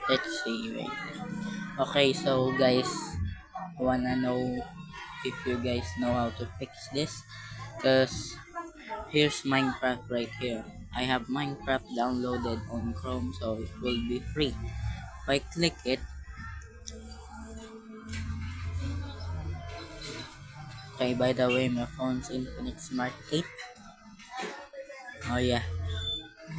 Let's see. Wait. Okay, so guys, wanna know if you guys know how to fix this? Cause here's Minecraft right here. I have Minecraft downloaded on Chrome, so it will be free. If I click it, okay, by the way, my phone's Infinix Smart 8. Oh yeah,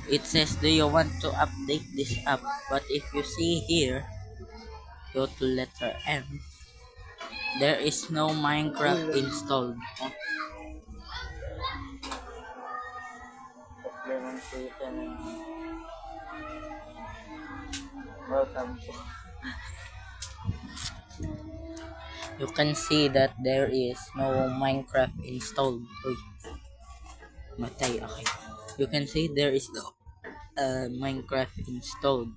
it says, do you want to update this app? But if you see here, go to letter M, there is no Minecraft installed. Oh, welcome. You can see that there is no Minecraft installed. Uy, matay, okay. You can see there is no Minecraft installed.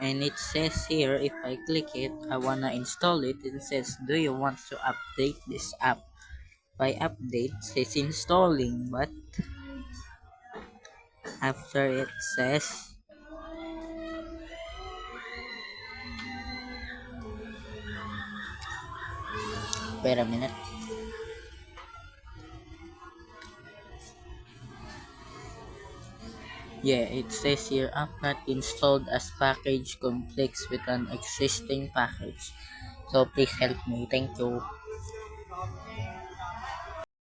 And it says here, if I click it, I wanna install it. It says, do you want to update this app? If I update, it says installing, but after it says, wait a minute. Yeah, it says here, app not installed as package conflicts with an existing package. So please help me. Thank you.